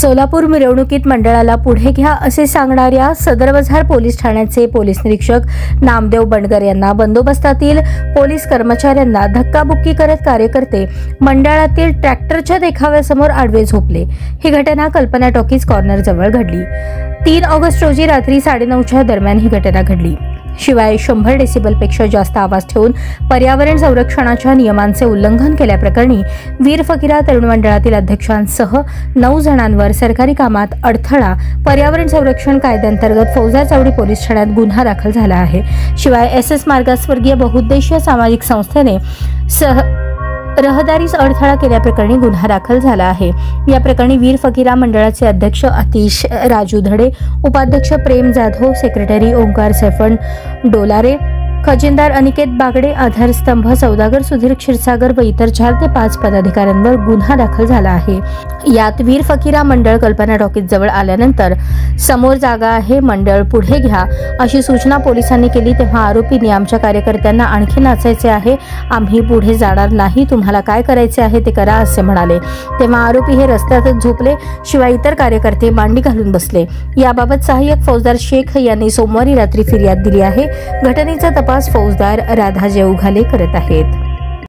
सोलापूर मिरवणुकीत मंडळाला पुढे घ्या असे सांगणाऱ्या सदर बाजार पोलीस ठाण्याचे पोलीस निरीक्षक नामदेव बंडगर यांना बंदोबस्तातील पोलीस कर्मचाऱ्यांना धक्काबुक्की करत कार्यकर्ते मंडळातील ट्रॅक्टरच्या देखाव्यासमोर आडवे झोपले। ही घटना कल्पना टॉकीज कॉर्नर जवळ घडली। 3 ऑगस्ट रोजी रात्री 9:30च्या दरम्यान ही घटना घडली। शिवाय 100 डेसिबलपेक्षा जास्त आवाज ठेवून पर्यावरण संरक्षणाच्या नियमांचे उल्लंघन केल्याप्रकरणी वीर फकीरा तरुण मंडळातील अध्यक्षांसह 9 जणांवर सरकारी कामात अडथळा पर्यावरण संरक्षण कायद्याअंतर्गत फौजदार चावडी पोलीस ठाण्यात गुन्हा दाखल झाला आहे। शिवाय SS मार्गास्वर्गीय बहुउद्देशीय सामाजिक संस्थेने रहदारीस अडथळा केल्याप्रकरणी गुन्हा दाखल झाला आहे। या प्रकरणी वीर फकीरा मंडळाचे अध्यक्ष आतिश राजू धडे, उपाध्यक्ष प्रेम जाधव, सेक्रेटरी ओंकार सैफन डोलारे, खजिनदार अनिकेत बागडे, आधारस्तंभ सौदागर सुधीर क्षीरसागर व इतर 4 ते 5 पदाधिकाऱ्यांवर गुन्हा दाखल झाला आहे। यात वीर फकीरा मंडळ कल्पना टॉकीज जवळ आल्यानंतर समोर जागा आहे, मंडळ पुढे घ्या अशी सूचना पोलिसांनी केली। तेव्हा आरोपींनी आमच्या कार्यकर्त्यांना आणखी नाचायचे आहे, आम्ही पुढे जाणार नाही, तुम्हाला काय करायचे आहे ते करा असे म्हणाले। तेव्हा आरोपी हे रस्त्यातच झोपले। शिवाय इतर कार्यकर्ते मांडी घालून बसले। याबाबत सहाय्यक फौजदार शेख यांनी सोमवारी रात्री फिर्याद दिली आहे। घटनेचा तपास फौजदार राधाजे उघाले करत आहेत।